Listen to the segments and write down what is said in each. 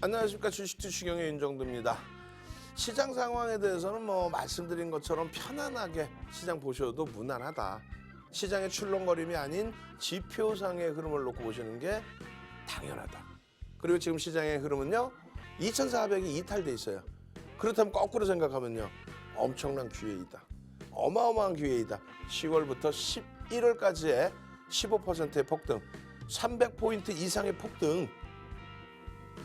안녕하십니까. 주식투시경의 윤정두입니다. 시장 상황에 대해서는 말씀드린 것처럼 편안하게 시장 보셔도 무난하다. 시장의 출렁거림이 아닌 지표상의 흐름을 놓고 보시는 게 당연하다. 그리고 지금 시장의 흐름은요, 2400이 이탈돼 있어요. 그렇다면 거꾸로 생각하면요, 엄청난 기회이다. 어마어마한 기회이다. 10월부터 11월까지의 15%의 폭등, 300포인트 이상의 폭등,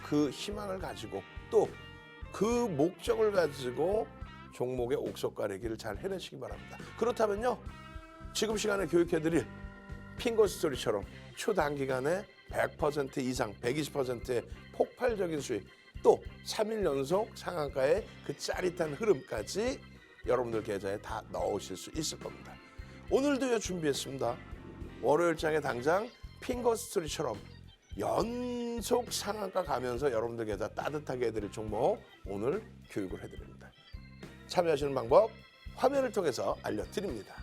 그 희망을 가지고 또 그 목적을 가지고 종목의 옥석 가리기를 잘 해내시기 바랍니다. 그렇다면요, 지금 시간에 교육해드릴 핑거스토리처럼 초단기간에 100% 이상, 120%의 폭발적인 수익, 또 3일 연속 상한가의 그 짜릿한 흐름까지 여러분들 계좌에 다 넣으실 수 있을 겁니다. 오늘도요, 준비했습니다. 월요일장에 당장 핑거스토리처럼 연속 상한가 가면서 여러분들 계좌 따뜻하게 해드릴 종목 오늘 교육을 해드립니다. 참여하시는 방법 화면을 통해서 알려드립니다.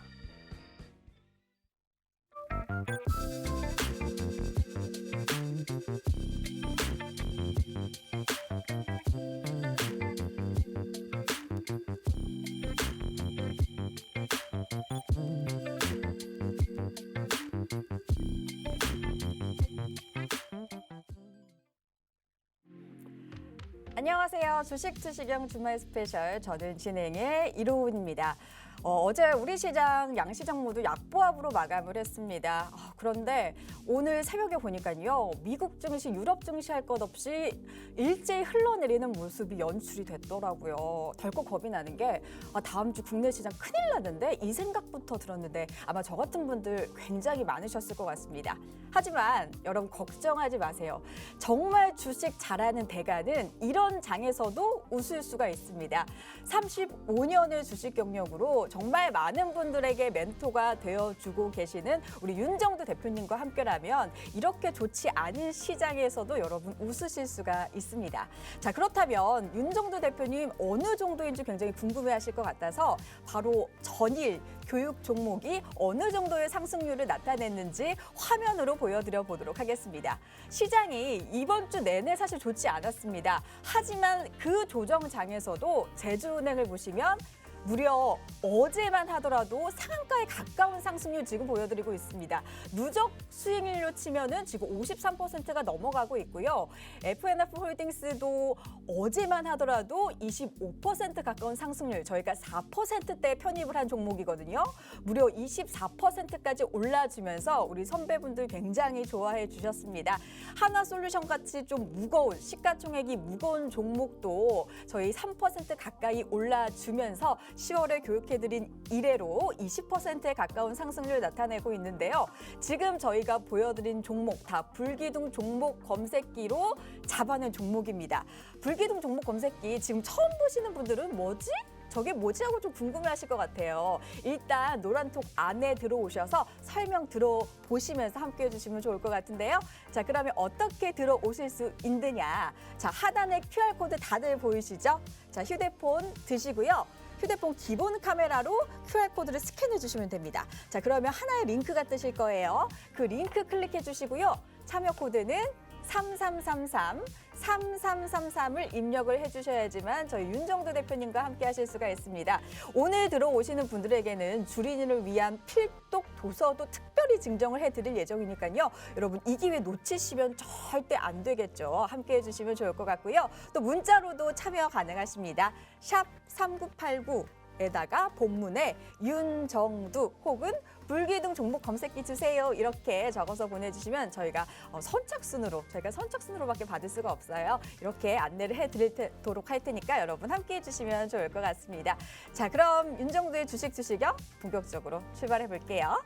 안녕하세요. 주식투시경 주말 스페셜, 저는 진행의 이로운입니다. 어제 우리 시장, 양시장 모두 약보합으로 마감을 했습니다. 그런데 오늘 새벽에 보니까요, 미국 증시, 유럽 증시 할 것 없이 일제히 흘러내리는 모습이 연출이 됐더라고요. 덜컥 겁이 나는 게 다음 주 국내 시장 큰일 나는데 이 생각부터 들었는데 아마 저 같은 분들 굉장히 많으셨을 것 같습니다. 하지만 여러분 걱정하지 마세요. 정말 주식 잘하는 대가는 이런 장에서도 웃을 수가 있습니다. 35년의 주식 경력으로 정말 많은 분들에게 멘토가 되어주고 계시는 우리 윤정두 대표님과 함께라면 이렇게 좋지 않은 시장에서도 여러분 웃으실 수가 있습니다. 자, 그렇다면 윤정두 대표님 어느 정도인지 굉장히 궁금해하실 것 같아서 바로 전일 교육 종목이 어느 정도의 상승률을 나타냈는지 화면으로 보여드려 보도록 하겠습니다. 시장이 이번 주 내내 사실 좋지 않았습니다. 하지만 그 조정장에서도 제주은행을 보시면 무려 어제만 하더라도 상한가에 가까운 상승률 지금 보여드리고 있습니다. 누적 수익률로 치면은 지금 53%가 넘어가고 있고요. F&F 홀딩스도 어제만 하더라도 25% 가까운 상승률, 저희가 4%대 편입을 한 종목이거든요. 무려 24%까지 올라주면서 우리 선배분들 굉장히 좋아해 주셨습니다. 하나솔루션 같이 좀 무거운, 시가총액이 무거운 종목도 저희 3% 가까이 올라주면서 10월에 교육해드린 이래로 20%에 가까운 상승률을 나타내고 있는데요. 지금 저희가 보여드린 종목 다 불기둥 종목 검색기로 잡아낸 종목입니다. 불기둥 종목 검색기 지금 처음 보시는 분들은 뭐지? 저게 뭐지 하고 좀 궁금해하실 것 같아요. 일단 노란톡 안에 들어오셔서 설명 들어보시면서 함께해 주시면 좋을 것 같은데요. 자, 그러면 어떻게 들어오실 수 있느냐. 자, 하단에 QR코드 다들 보이시죠? 자, 휴대폰 드시고요. 휴대폰 기본 카메라로 QR코드를 스캔해 주시면 됩니다. 자, 그러면 하나의 링크가 뜨실 거예요. 그 링크 클릭해 주시고요. 참여 코드는 3333을 입력을 해주셔야지만 저희 윤정두 대표님과 함께 하실 수가 있습니다. 오늘 들어오시는 분들에게는 주린이를 위한 필독 도서도 특별히 증정을 해드릴 예정이니까요. 여러분 이 기회 놓치시면 절대 안 되겠죠. 함께 해주시면 좋을 것 같고요. 또 문자로도 참여 가능하십니다. 샵 3989에다가 본문에 윤정두 혹은 불기둥 종목 검색기 주세요. 이렇게 적어서 보내주시면 저희가 선착순으로밖에 받을 수가 없어요. 이렇게 안내를 해드리도록 할 테니까 여러분 함께 해주시면 좋을 것 같습니다. 자, 그럼 윤정두의 주식투시경 본격적으로 출발해 볼게요.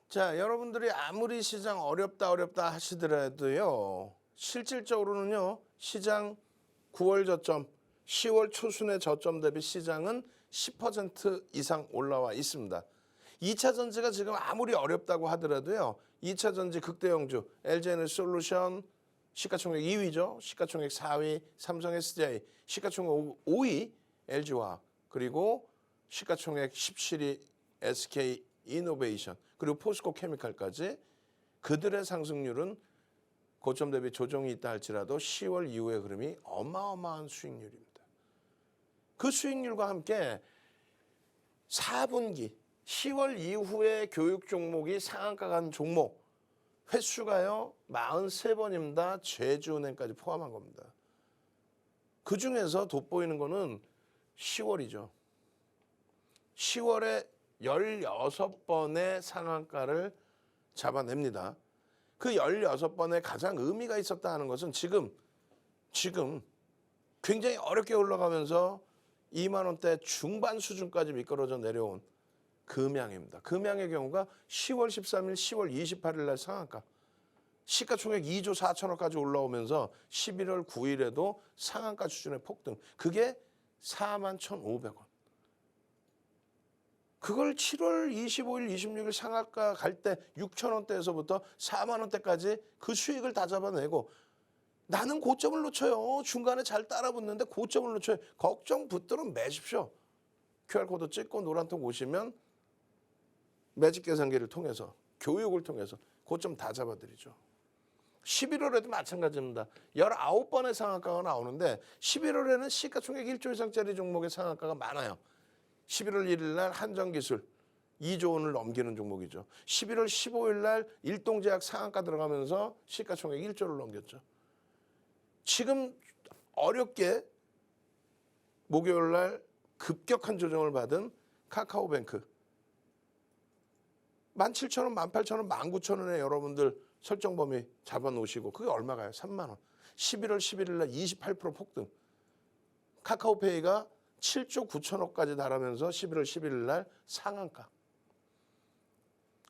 자, 여러분들이 아무리 시장 어렵다 하시더라도요, 실질적으로는요, 시장 9월 저점, 10월 초순의 저점 대비 시장은 10% 이상 올라와 있습니다. 2차 전지가 지금 아무리 어렵다고 하더라도요. 2차 전지 극대형주 LG에너지솔루션 시가총액 2위죠. 시가총액 4위 삼성 SDI, 시가총액 5위 LG화학, 그리고 시가총액 17위 SK이노베이션, 그리고 포스코 케미칼까지 그들의 상승률은 고점 대비 조정이 있다 할지라도 10월 이후의 흐름이 어마어마한 수익률입니다. 그 수익률과 함께 4분기 10월 이후에 교육 종목이 상한가 간 종목 횟수가요 43번입니다. 제주은행까지 포함한 겁니다. 그중에서 돋보이는 거는 10월이죠. 10월에 16번의 상한가를 잡아냅니다. 그 16번에 가장 의미가 있었다 하는 것은 지금 굉장히 어렵게 올라가면서 2만 원대 중반 수준까지 미끄러져 내려온 금양입니다. 금양의 경우가 10월 13일, 10월 28일 날 상한가. 시가총액 2조 4천억까지 올라오면서 11월 9일에도 상한가 수준의 폭등. 그게 4만 1,500원. 그걸 7월 25일, 26일 상한가 갈 때 6천 원대에서부터 4만 원대까지 그 수익을 다 잡아내고 나는 고점을 놓쳐요. 중간에 잘 따라붙는데 고점을 놓쳐요. 걱정 붙들어 매십시오. QR코드 찍고 노란통 오시면 매직 계산기를 통해서 교육을 통해서 고점 다 잡아드리죠. 11월에도 마찬가지입니다. 19번의 상한가가 나오는데 11월에는 시가총액 1조 이상짜리 종목의 상한가가 많아요. 11월 1일 날 한정기술 2조 원을 넘기는 종목이죠. 11월 15일 날 일동제약 상한가 들어가면서 시가총액 1조를 넘겼죠. 지금 어렵게 목요일 날 급격한 조정을 받은 카카오뱅크 17,000원, 18,000원, 19,000원에 여러분들 설정 범위 잡아놓으시고 그게 얼마가요? 3만 원. 11월 11일 날 28% 폭등. 카카오페이가 7조 9천억까지 달하면서 11월 11일 날 상한가.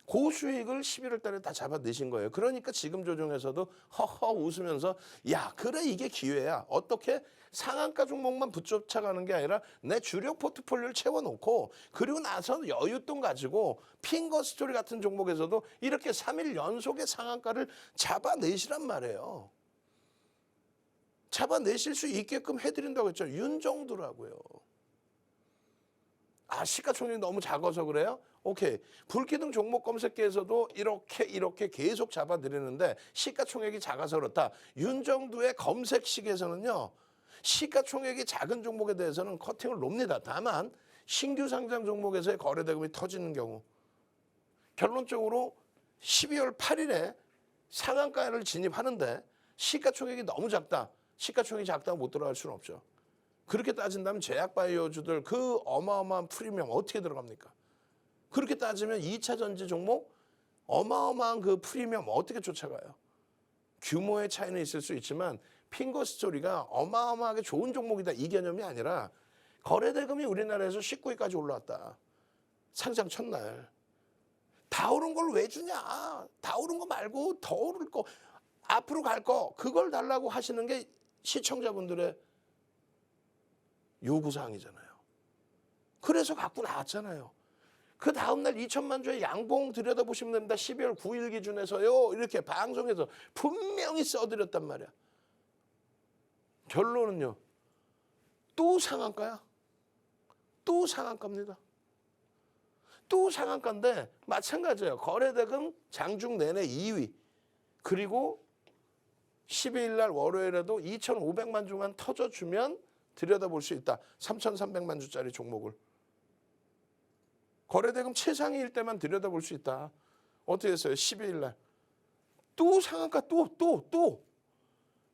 고수익을 11월 달에 다 잡아내신 거예요. 그러니까 지금 조정에서도 허허 웃으면서 야 그래 이게 기회야. 어떻게 상한가 종목만 붙쫓아가는 게 아니라 내 주력 포트폴리오를 채워놓고 그리고 나서 여윳돈 가지고 핑거스토리 같은 종목에서도 이렇게 3일 연속의 상한가를 잡아내시란 말이에요. 잡아내실 수 있게끔 해드린다고 했죠. 윤정두라고요. 아 시가총액이 너무 작아서 그래요? 오케이. 불기둥 종목 검색기에서도 이렇게 계속 잡아드리는데 시가총액이 작아서 그렇다. 윤정두의 검색식에서는요. 시가총액이 작은 종목에 대해서는 커팅을 놉니다. 다만 신규 상장 종목에서의 거래대금이 터지는 경우 결론적으로 12월 8일에 상한가를 진입하는데 시가총액이 너무 작다. 시가총액이 작다고 못 들어갈 수는 없죠. 그렇게 따진다면 제약바이오주들 그 어마어마한 프리미엄 어떻게 들어갑니까? 그렇게 따지면 2차 전지 종목 어마어마한 그 프리미엄 어떻게 쫓아가요? 규모의 차이는 있을 수 있지만 핑거스토리가 어마어마하게 좋은 종목이다 이 개념이 아니라 거래대금이 우리나라에서 19위까지 올라왔다. 상장 첫날. 다 오른 걸 왜 주냐? 다 오른 거 말고 더 오를 거 앞으로 갈 거 그걸 달라고 하시는 게 시청자분들의 요구사항이잖아요. 그래서 갖고 나왔잖아요. 그 다음날 2천만 주의 양봉 들여다보시면 됩니다. 12월 9일 기준에서요. 이렇게 방송에서 분명히 써드렸단 말이야. 결론은요. 또 상한가야. 또 상한가입니다. 또 상한가인데 마찬가지예요. 거래대금 장중 내내 2위. 그리고 12일 날 월요일에도 2,500만 주만 터져주면 들여다볼 수 있다. 3,300만 주짜리 종목을. 거래대금 최상위일 때만 들여다볼 수 있다. 어떻게 했어요? 12일 날. 또 상한가 또.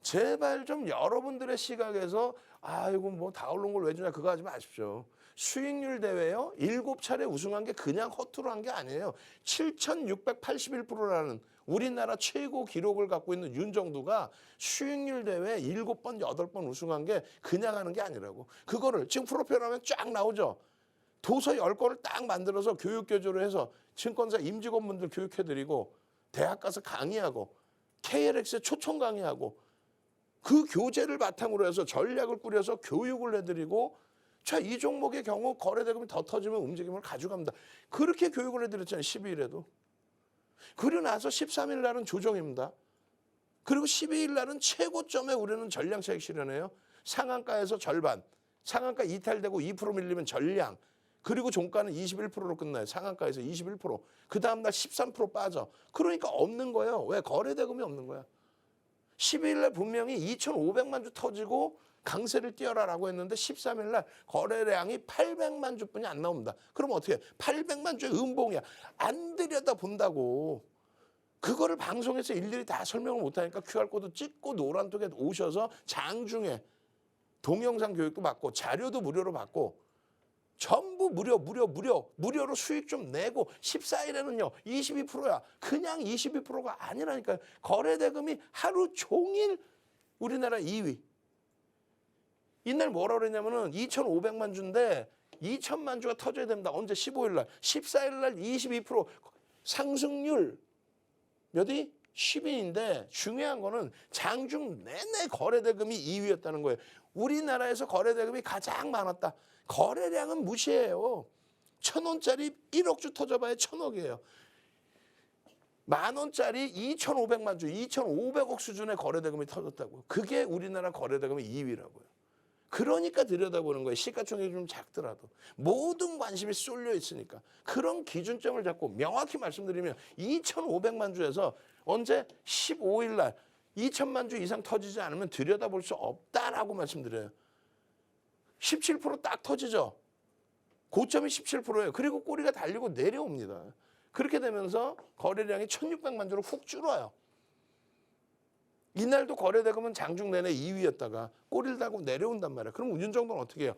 제발 좀 여러분들의 시각에서 아이고 뭐 다 오른 걸 왜 주냐 그거 하지 마십시오. 수익률 대회요. 7차례 우승한 게 그냥 허투루 한 게 아니에요. 7,681%라는 우리나라 최고 기록을 갖고 있는 윤정두가 수익률 대회 7번, 8번 우승한 게 그냥 하는 게 아니라고. 그거를 지금 프로필 하면 쫙 나오죠. 도서 10권을 딱 만들어서 교육교조를 해서 증권사 임직원분들 교육해드리고 대학 가서 강의하고 KLX에 초청 강의하고 그 교재를 바탕으로 해서 전략을 꾸려서 교육을 해드리고 자, 이 종목의 경우 거래대금이 더 터지면 움직임을 가져갑니다. 그렇게 교육을 해드렸잖아요. 12일에도. 그리고 나서 13일 날은 조정입니다. 그리고 12일 날은 최고점에 우리는 전량 차익 실현해요. 상한가에서 절반, 상한가 이탈되고 2% 밀리면 전량, 그리고 종가는 21%로 끝나요. 상한가에서 21%. 그 다음날 13% 빠져. 그러니까 없는 거예요. 왜? 거래대금이 없는 거야. 12일 날 분명히 2,500만 주 터지고 강세를 띄어라라고 했는데 13일 날 거래량이 800만 주뿐이 안 나옵니다. 그럼 어떻게 해? 800만 주의 음봉이야. 안 들여다본다고. 그거를 방송에서 일일이 다 설명을 못하니까 QR코드 찍고 노란톡에 오셔서 장중에 동영상 교육도 받고 자료도 무료로 받고 전부 무료로 수익 좀 내고 14일에는요 22%야. 그냥 22%가 아니라니까요. 거래대금이 하루 종일 우리나라 2위. 이날 뭐라 그랬냐면은 2,500만 주인데 2,000만 주가 터져야 됩니다. 언제? 15일 날. 14일 날 22% 상승률 몇이? 10위인데 중요한 거는 장중 내내 거래대금이 2위였다는 거예요. 우리나라에서 거래대금이 가장 많았다. 거래량은 무시해요. 1,000원짜리 1억 주 터져봐야 1,000억이에요. 10,000원짜리 2,500만 주, 2,500억 수준의 거래대금이 터졌다고요. 그게 우리나라 거래대금의 2위라고요. 그러니까 들여다보는 거예요. 시가총액이 좀 작더라도. 모든 관심이 쏠려 있으니까. 그런 기준점을 잡고 명확히 말씀드리면 2,500만 주에서 언제? 15일 날 2,000만 주 이상 터지지 않으면 들여다볼 수 없다라고 말씀드려요. 17% 딱 터지죠. 고점이 17%예요. 그리고 꼬리가 달리고 내려옵니다. 그렇게 되면서 거래량이 1,600만 주로 훅 줄어요. 이날도 거래대금은 장중 내내 2위였다가 꼬리를 달고 내려온단 말이에요. 그럼 윤정도는 어떻게 해요?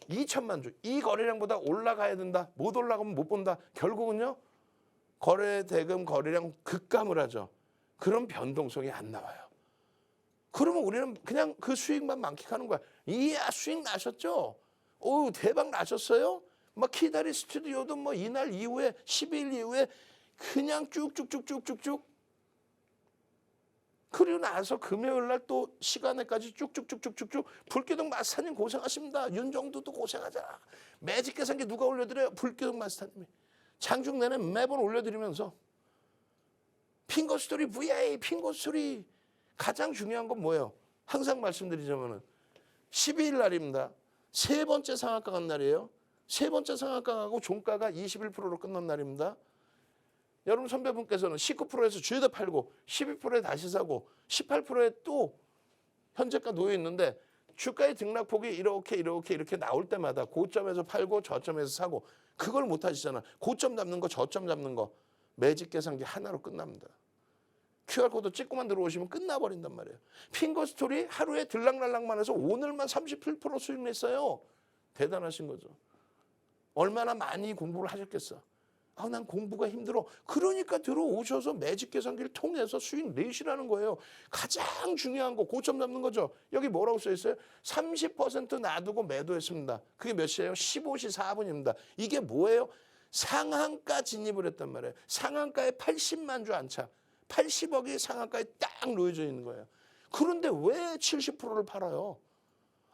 2,000만 주. 이 거래량보다 올라가야 된다. 못 올라가면 못 본다. 결국은요. 거래대금 거래량 급감을 하죠. 그런 변동성이 안 나와요. 그러면 우리는 그냥 그 수익만 만끽하는 거야. 이야 수익 나셨죠? 오 대박 나셨어요? 막 키다리 스튜디오도 뭐 이날 이후에 12일 이후에 그냥 쭉쭉쭉쭉쭉쭉 그리고 나서 금요일 날 또 시간에까지 쭉쭉쭉쭉쭉쭉 불기둥 마스터님 고생하십니다. 윤정도도 고생하자. 매직 계산기 누가 올려드려요? 불기둥 마스터님이. 장중 내내 매번 올려드리면서 핑거스토리 VA 핑거스토리 가장 중요한 건 뭐예요? 항상 말씀드리자면은 12일 날입니다. 세 번째 상한가 간 날이에요. 세 번째 상한가 가고 종가가 21%로 끝난 날입니다. 여러분 선배분께서는 19%에서 주에다 팔고 12%에 다시 사고 18%에 또 현재가 놓여 있는데 주가의 등락폭이 이렇게 나올 때마다 고점에서 팔고 저점에서 사고 그걸 못 하시잖아. 고점 잡는 거 저점 잡는 거 매직 계산기 하나로 끝납니다. QR코드 찍고만 들어오시면 끝나버린단 말이에요. 핑거스토리 하루에 들락날락만 해서 오늘만 37% 수익 냈어요. 대단하신 거죠. 얼마나 많이 공부를 하셨겠어. 아, 난 공부가 힘들어. 그러니까 들어오셔서 매직 계산기를 통해서 수익 내시라는 거예요. 가장 중요한 거 고점 잡는 거죠. 여기 뭐라고 써 있어요? 30% 놔두고 매도했습니다. 그게 몇 시예요? 15시 4분입니다. 이게 뭐예요? 상한가 진입을 했단 말이에요. 상한가에 80만 주 안착. 80억이 상한가에 딱 놓여져 있는 거예요. 그런데 왜 70%를 팔아요?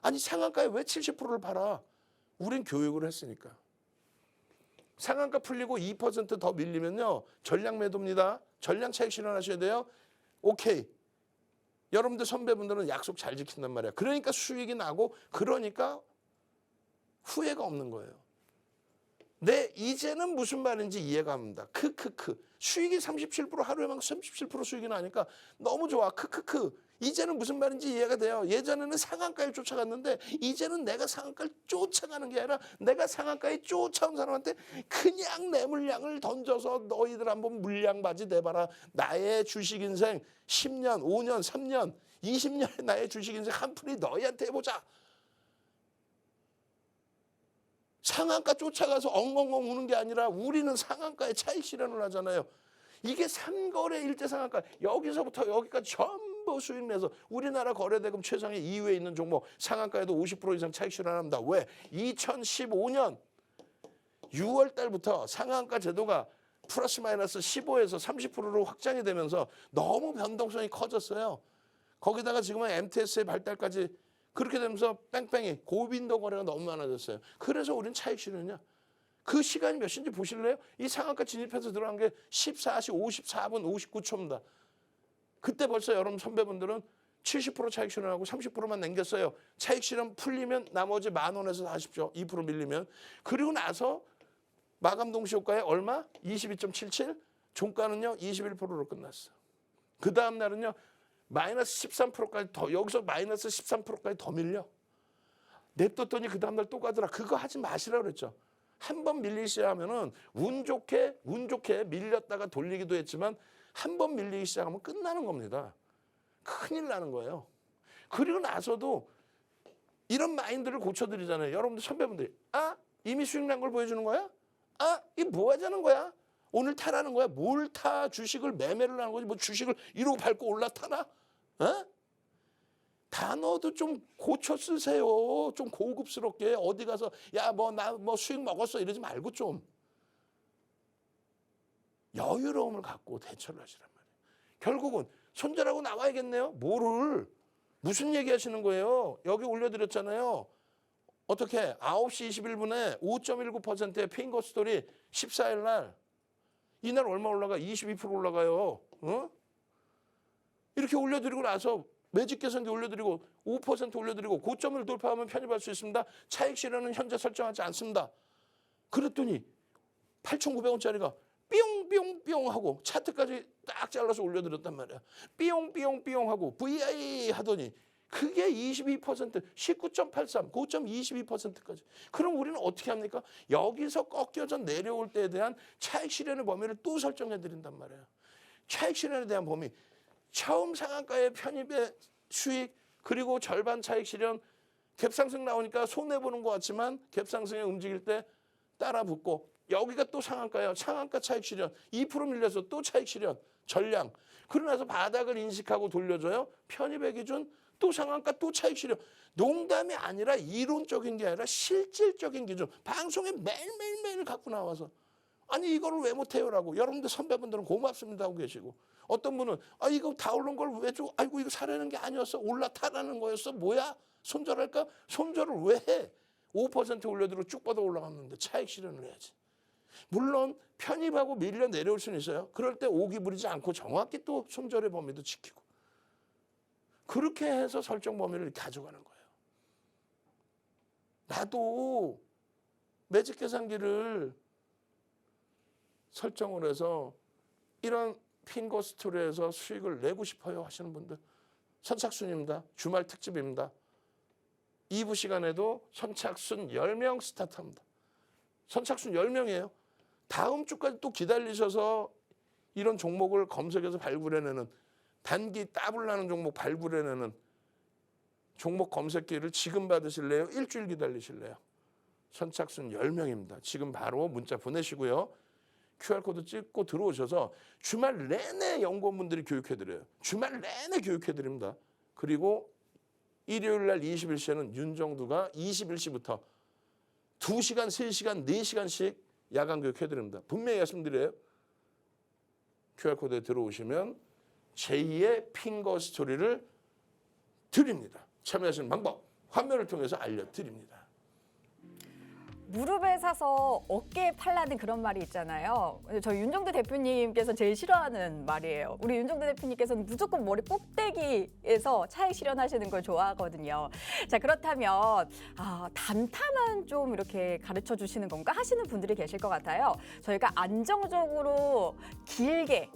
아니 상한가에 왜 70%를 팔아? 우린 교육을 했으니까. 상한가 풀리고 2% 더 밀리면요. 전량 매도입니다. 전량 차익 실현하셔야 돼요. 오케이. 여러분들 선배분들은 약속 잘 지킨단 말이야. 그러니까 수익이 나고 그러니까 후회가 없는 거예요. 네, 이제는 무슨 말인지 이해가 갑니다. 크크크. 수익이 37% 하루에만 37% 수익이 나니까 너무 좋아. 크크크. 이제는 무슨 말인지 이해가 돼요. 예전에는 상한가를 쫓아갔는데 이제는 내가 상한가를 쫓아가는 게 아니라 내가 상한가에 쫓아온 사람한테 그냥 내 물량을 던져서 너희들 한번 물량바지 내봐라. 나의 주식 인생 10년, 5년, 3년, 20년의 나의 주식 인생 한 풀이 너희한테 해보자. 상한가 쫓아가서 엉엉엉 우는 게 아니라 우리는 상한가에 차익 실현을 하잖아요. 이게 3거래 일대 상한가 여기서부터 여기까지 전부 수익 내서 우리나라 거래대금 최상위 2위에 있는 종목 상한가에도 50% 이상 차익 실현합니다. 왜? 2015년 6월 달부터 상한가 제도가 플러스 마이너스 15에서 30%로 확장이 되면서 너무 변동성이 커졌어요. 거기다가 지금은 MTS의 발달까지 그렇게 되면서 뺑뺑이 고빈도 거래가 너무 많아졌어요. 그래서 우린 차익 실현이냐. 그 시간이 몇 시인지 보실래요? 이 상한가 진입해서 들어간 게 14시 54분 59초입니다. 그때 벌써 여러분 선배분들은 70% 차익 실현하고 30%만 남겼어요. 차익 실현 풀리면 나머지 10,000원에서 하십시오. 2% 밀리면. 그리고 나서 마감 동시 효과에 얼마? 22.77. 종가는요 21%로 끝났어. 그 다음 날은요 마이너스 13%까지 더, 여기서 마이너스 13%까지 더 밀려. 냅뒀더니 그 다음 날 또 가더라. 그거 하지 마시라고 그랬죠. 한 번 밀리기 시작하면은 운 좋게 밀렸다가 돌리기도 했지만 한 번 밀리기 시작하면 끝나는 겁니다. 큰일 나는 거예요. 그리고 나서도 이런 마인드를 고쳐드리잖아요. 여러분들 선배분들이 이미 수익 난 걸 보여주는 거야? 이 뭐 하자는 거야? 오늘 타라는 거야? 뭘 타? 주식을 매매를 하는 거지. 뭐 주식을 이러고 밟고 올라타나? 단어도 좀 고쳐 쓰세요. 좀 고급스럽게 어디 가서 나 수익 먹었어 이러지 말고 좀 여유로움을 갖고 대처를 하시란 말이에요. 결국은 손절하고 나와야겠네요. 뭐를 무슨 얘기하시는 거예요? 여기 올려드렸잖아요. 어떻게 9시 21분에 5.19%의 핑거 스토리 14일 날 이날 얼마 올라가? 22% 올라가요. 이렇게 올려드리고 나서 매직 계산기 올려드리고 5% 올려드리고 고점을 돌파하면 편입할 수 있습니다. 차익 실현은 현재 설정하지 않습니다. 그랬더니 8,900원짜리가 삐용삐용삐용 하고 차트까지 딱 잘라서 올려드렸단 말이야. 삐용삐용삐용 하고 VI 하더니 그게 22%, 19.83, 고점 22%까지. 그럼 우리는 어떻게 합니까? 여기서 꺾여져 내려올 때에 대한 차익 실현의 범위를 또 설정해 드린단 말이에요. 차익 실현에 대한 범위. 처음 상한가의 편입의 수익 그리고 절반 차익 실현 갭상승 나오니까 손해보는 것 같지만 갭상승에 움직일 때 따라 붙고 여기가 또 상한가예요. 상한가 차익 실현 2% 밀려서 또 차익 실현 전량. 그러고 나서 바닥을 인식하고 돌려줘요. 편입의 기준 또 상한가 또 차익 실현. 농담이 아니라 이론적인 게 아니라 실질적인 기준. 방송에 매일매일 갖고 나와서 아니 이거를 왜 못해요라고. 여러분들 선배분들은 고맙습니다 하고 계시고 어떤 분은 이거 다 오른 걸 왜 줘? 아이고 이거 사라는 게 아니었어. 올라타라는 거였어. 뭐야? 손절할까? 손절을 왜 해? 5% 올려들어 쭉 뻗어 올라갔는데 차익 실현을 해야지. 물론 편입하고 밀려 내려올 수는 있어요. 그럴 때 오기 부리지 않고 정확히 또 손절의 범위도 지키고 그렇게 해서 설정 범위를 가져가는 거예요. 나도 매직 계산기를 설정을 해서 이런 핑거 스토리에서 수익을 내고 싶어요 하시는 분들 선착순입니다. 주말 특집입니다. 2부 시간에도 선착순 10명 스타트합니다. 선착순 10명이에요. 다음 주까지 또 기다리셔서 이런 종목을 검색해서 발굴해내는 단기 더블 나는 종목 발굴해내는 종목 검색기를 지금 받으실래요? 일주일 기다리실래요? 선착순 10명입니다. 지금 바로 문자 보내시고요. QR코드 찍고 들어오셔서 주말 내내 연구원분들이 교육해드려요. 주말 내내 교육해드립니다. 그리고 일요일 날 21시에는 윤정두가 21시부터 2시간, 3시간, 4시간씩 야간 교육해드립니다. 분명히 말씀드려요. QR코드에 들어오시면 제2의 핑거 스토리를 드립니다. 참여하시는 방법 화면을 통해서 알려드립니다. 무릎에 사서 어깨에 팔라는 그런 말이 있잖아요. 저희 윤정두 대표님께서 제일 싫어하는 말이에요. 우리 윤정두 대표님께서는 무조건 머리 꼭대기에서 차익 실현하시는 걸 좋아하거든요. 자, 그렇다면 단타만 좀 이렇게 가르쳐 주시는 건가 하시는 분들이 계실 것 같아요. 저희가 안정적으로 길게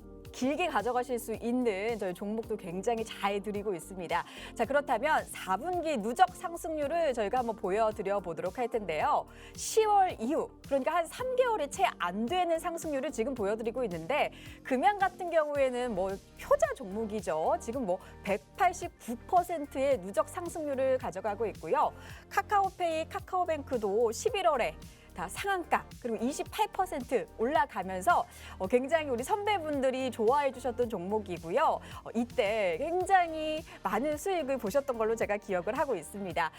가져가실 수 있는 저희 종목도 굉장히 잘 드리고 있습니다. 자, 그렇다면 4분기 누적 상승률을 저희가 한번 보여드려 보도록 할 텐데요. 10월 이후, 그러니까 한 3개월이 채 안 되는 상승률을 지금 보여드리고 있는데 금양 같은 경우에는 효자 종목이죠. 지금 189%의 누적 상승률을 가져가고 있고요. 카카오페이, 카카오뱅크도 11월에 좋다, 상한가, 그리고 28% 올라가면서 굉장히 우리 선배분들이 좋아해 주셨던 종목이고요. 이때 굉장히 많은 수익을 보셨던 걸로 제가 기억을 하고 있습니다.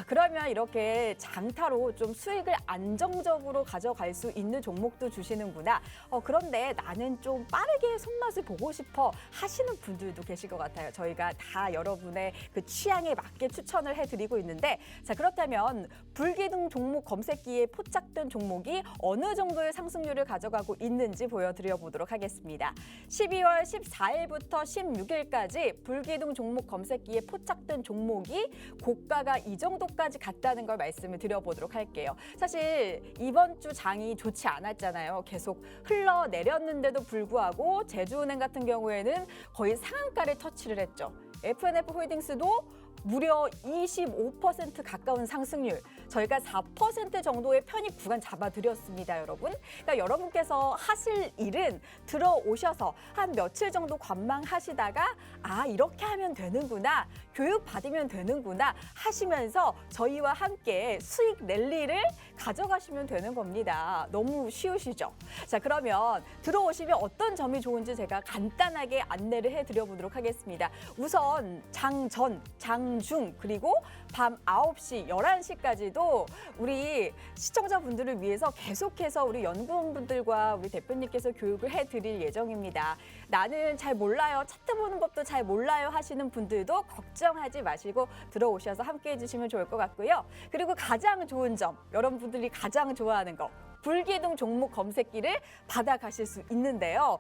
그러면 이렇게 장타로 좀 수익을 안정적으로 가져갈 수 있는 종목도 주시는구나. 그런데 나는 좀 빠르게 손맛을 보고 싶어 하시는 분들도 계실 것 같아요. 저희가 다 여러분의 그 취향에 맞게 추천을 해드리고 있는데, 자, 그렇다면 불기둥 종목 검색기에 포착된 종목이 어느 정도의 상승률을 가져가고 있는지 보여드려 보도록 하겠습니다. 12월 14일부터 16일까지 불기둥 종목 검색기에 포착된 종목이 고가가 이 정도까지 갔다는 걸 말씀을 드려보도록 할게요. 사실 이번 주 장이 좋지 않았잖아요. 계속 흘러내렸는데도 불구하고 제주은행 같은 경우에는 거의 상한가를 터치를 했죠. F&F 홀딩스도 무려 25% 가까운 상승률, 저희가 4% 정도의 편입 구간 잡아드렸습니다, 여러분. 그러니까 여러분께서 하실 일은 들어오셔서 한 며칠 정도 관망하시다가 이렇게 하면 되는구나, 교육 받으면 되는구나 하시면서 저희와 함께 수익 랠리를 가져가시면 되는 겁니다. 너무 쉬우시죠? 자, 그러면 들어오시면 어떤 점이 좋은지 제가 간단하게 안내를 해드려 보도록 하겠습니다. 우선 장전, 장중, 그리고 밤 9시, 11시까지도 우리 시청자분들을 위해서 계속해서 우리 연구원분들과 우리 대표님께서 교육을 해드릴 예정입니다. 나는 잘 몰라요, 차트 보는 법도 잘 몰라요 하시는 분들도 걱정하지 마시고 들어오셔서 함께 해주시면 좋을 것 같고요. 그리고 가장 좋은 점, 여러분들이 가장 좋아하는 거, 불기둥 종목 검색기를 받아가실 수 있는데요.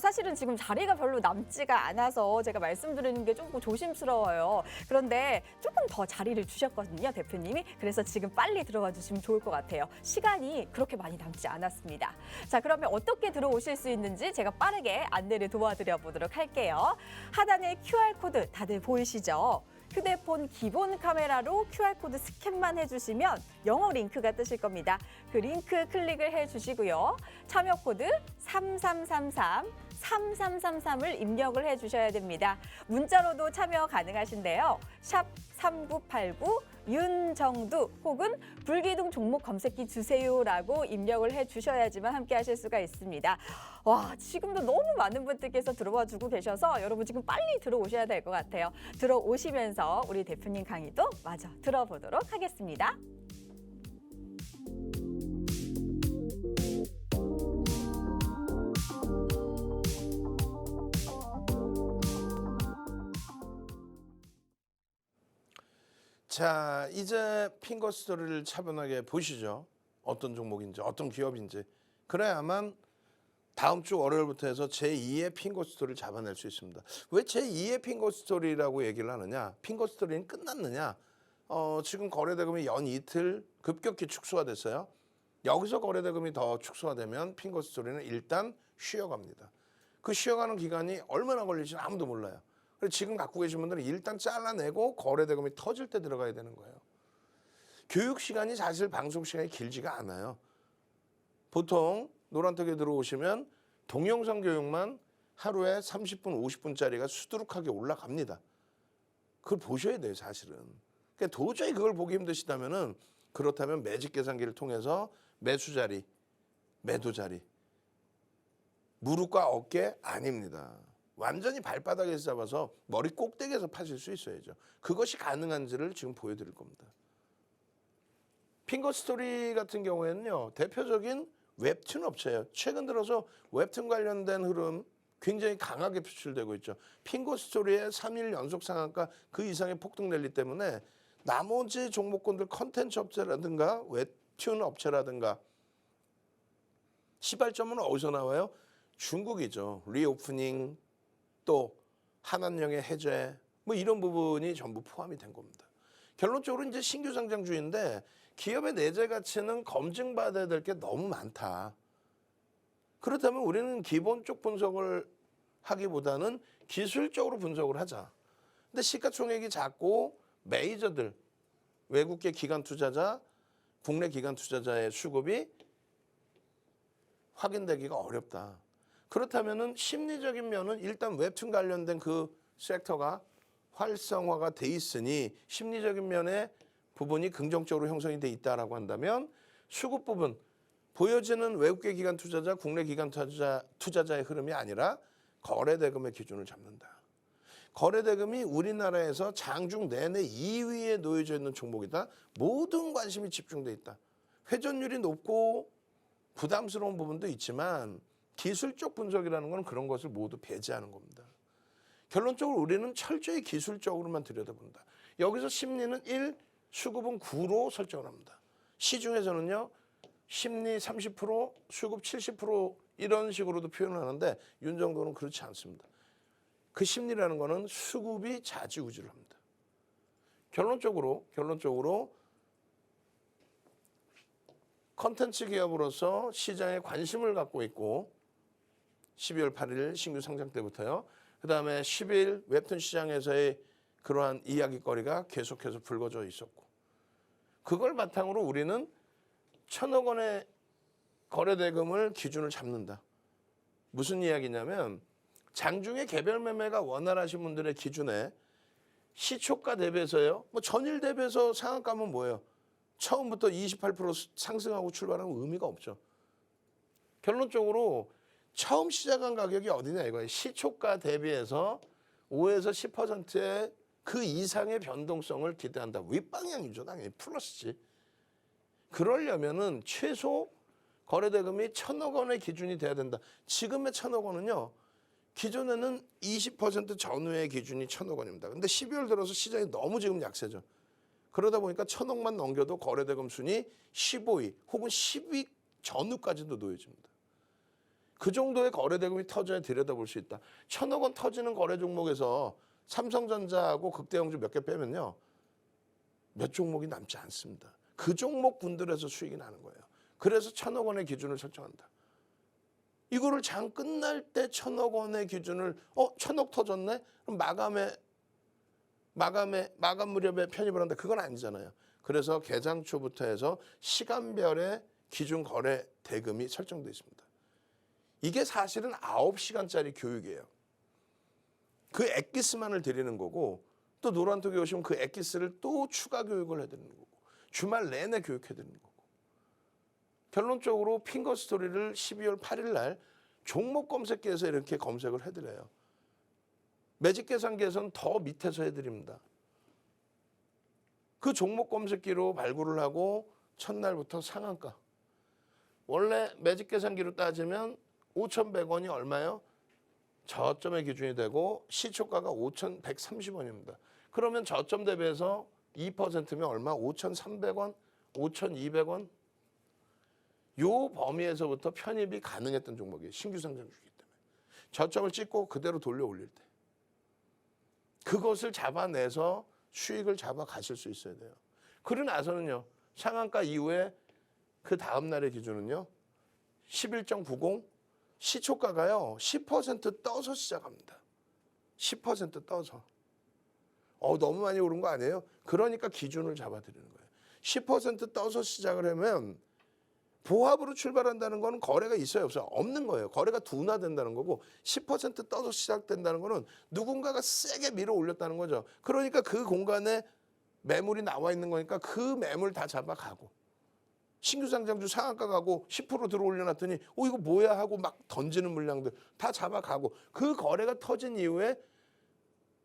사실은 지금 자리가 별로 남지가 않아서 제가 말씀드리는 게 조금 조심스러워요. 그런데 조금 더 자리를 주셨거든요, 대표님이. 그래서 지금 빨리 들어와 주시면 좋을 것 같아요. 시간이 그렇게 많이 남지 않았습니다. 자, 그러면 어떻게 들어오실 수 있는지 제가 빠르게 안내를 도와드려 보도록 할게요. 하단에 QR코드 다들 보이시죠? 휴대폰 기본 카메라로 QR코드 스캔만 해주시면 영어 링크가 뜨실 겁니다. 그 링크 클릭을 해주시고요. 참여 코드 3333을 입력을 해주셔야 됩니다. 문자로도 참여 가능하신데요. 샵 3989 윤정두 혹은 불기둥 종목 검색기 주세요라고 입력을 해주셔야지만 함께 하실 수가 있습니다. 와, 지금도 너무 많은 분들께서 들어와 주고 계셔서 여러분 지금 빨리 들어오셔야 될 것 같아요. 들어오시면서 우리 대표님 강의도 마저 들어보도록 하겠습니다. 자, 이제 핑거 스토리를 차분하게 보시죠. 어떤 종목인지, 어떤 기업인지. 그래야만 다음 주 월요일부터 해서 제2의 핑거 스토리를 잡아낼 수 있습니다. 왜 제2의 핑거 스토리라고 얘기를 하느냐? 핑거 스토리는 끝났느냐? 지금 거래대금이 연 이틀 급격히 축소가 됐어요. 여기서 거래대금이 더 축소가 되면 핑거 스토리는 일단 쉬어갑니다. 그 쉬어가는 기간이 얼마나 걸릴지는 아무도 몰라요. 그래서 지금 갖고 계신 분들은 일단 잘라내고 거래대금이 터질 때 들어가야 되는 거예요. 교육 시간이 사실 방송 시간이 길지가 않아요. 보통 노란톡에 들어오시면 동영상 교육만 하루에 30분, 50분짜리가 수두룩하게 올라갑니다. 그걸 보셔야 돼요, 사실은. 그러니까 도저히 그걸 보기 힘드시다면은 그렇다면 매직 계산기를 통해서 매수 자리, 매도 자리, 무릎과 어깨 아닙니다. 완전히 발바닥에서 잡아서 머리 꼭대기에서 파실 수 있어야죠. 그것이 가능한지를 지금 보여드릴 겁니다. 핑거 스토리 같은 경우에는요, 대표적인 웹툰 업체예요. 최근 들어서 웹툰 관련된 흐름 굉장히 강하게 표출되고 있죠. 핑거 스토리의 3일 연속 상한가 그 이상의 폭등 랠리 때문에 나머지 종목군들 컨텐츠 업체라든가 웹툰 업체라든가 시발점은 어디서 나와요? 중국이죠. 리오프닝, 또 한한령의 해제, 뭐 이런 부분이 전부 포함이 된 겁니다. 결론적으로 이제 신규 상장주인데 기업의 내재 가치는 검증받아야 될 게 너무 많다. 그렇다면 우리는 기본 쪽 분석을 하기보다는 기술적으로 분석을 하자. 근데 시가총액이 작고 메이저들, 외국계 기관 투자자, 국내 기관 투자자의 수급이 확인되기가 어렵다. 그렇다면은 심리적인 면은 일단 웹툰 관련된 그 섹터가 활성화가 돼 있으니 심리적인 면의 부분이 긍정적으로 형성이 돼 있다라고 한다면 수급 부분 보여지는 외국계 기관 투자자, 국내 기관 투자자의 흐름이 아니라 거래대금의 기준을 잡는다. 거래대금이 우리나라에서 장중 내내 2위에 놓여져 있는 종목이다. 모든 관심이 집중돼 있다. 회전율이 높고 부담스러운 부분도 있지만 기술적 분석이라는 건 그런 것을 모두 배제하는 겁니다. 결론적으로 우리는 철저히 기술적으로만 들여다본다. 여기서 심리는 1, 수급은 9로 설정을 합니다. 시중에서는요. 심리 30%, 수급 70% 이런 식으로도 표현을 하는데 윤정도는 그렇지 않습니다. 그 심리라는 거는 수급이 좌지우지를 합니다. 결론적으로 컨텐츠 기업으로서 시장에 관심을 갖고 있고 12월 8일 신규 상장 때부터요. 그다음에 10일 웹툰 시장에서의 그러한 이야기거리가 계속해서 불거져 있었고 그걸 바탕으로 우리는 1,000억 원의 거래대금을 기준을 잡는다. 무슨 이야기냐면 장중에 개별 매매가 원활하신 분들의 기준에 시초가 대비해서요. 뭐 전일 대비해서 상한가면 뭐예요? 처음부터 28% 상승하고 출발하면 의미가 없죠. 결론적으로 처음 시작한 가격이 어디냐 이거예요. 시초가 대비해서 5에서 10%의 그 이상의 변동성을 기대한다. 윗방향이죠. 당연히 플러스지. 그러려면은 최소 거래대금이 1,000억 원의 기준이 돼야 된다. 지금의 1,000억 원은요. 기존에는 20% 전후의 기준이 1,000억 원입니다. 근데 12월 들어서 시장이 너무 지금 약세죠. 그러다 보니까 1,000억만 넘겨도 거래대금 순위 15위 혹은 10위 전후까지도 놓여집니다. 그 정도의 거래대금이 터져야 들여다볼 수 있다. 1,000억 원 터지는 거래 종목에서 삼성전자하고 극대형주 몇 개 빼면요. 몇 종목이 남지 않습니다. 그 종목 분들에서 수익이 나는 거예요. 그래서 1,000억 원의 기준을 설정한다. 이거를 장 끝날 때 1,000억 원의 기준을 1,000억 터졌네? 그럼 마감 무렵에 편입을 한다. 그건 아니잖아요. 그래서 개장 초부터 해서 시간별의 기준 거래 대금이 설정되어 있습니다. 이게 사실은 9시간짜리 교육이에요. 그 엑기스만을 드리는 거고 또 노란톡에 오시면 그 엑기스를 또 추가 교육을 해드리는 거고 주말 내내 교육해드리는 거고 결론적으로 핑거 스토리를 12월 8일 날 종목 검색기에서 이렇게 검색을 해드려요. 매직 계산기에서는 더 밑에서 해드립니다. 그 종목 검색기로 발굴을 하고 첫날부터 상한가. 원래 매직 계산기로 따지면 5,100원이 얼마요? 저점의 기준이 되고 시초가가 5,130원입니다. 그러면 저점 대비해서 2%면 얼마? 5,300원, 5,200원? 요 범위에서부터 편입이 가능했던 종목이에요. 신규 상장주이기 때문에. 저점을 찍고 그대로 돌려 올릴 때. 그것을 잡아내서 수익을 잡아 가실 수 있어야 돼요. 그러고 나서는요. 상한가 이후에 그 다음 날의 기준은요. 11.90 시초가가요. 10% 떠서 시작합니다. 10% 떠서. 너무 많이 오른 거 아니에요? 그러니까 기준을 잡아드리는 거예요. 10% 떠서 시작을 하면 보합으로 출발한다는 거는 거래가 있어요 없어요? 없는 거예요. 거래가 둔화된다는 거고 10% 떠서 시작된다는 거는 누군가가 세게 밀어 올렸다는 거죠. 그러니까 그 공간에 매물이 나와 있는 거니까 그 매물 다 잡아가고 신규 상장주 상한가 가고 10% 들어 올려놨더니 이거 뭐야 하고 막 던지는 물량들 다 잡아가고 그 거래가 터진 이후에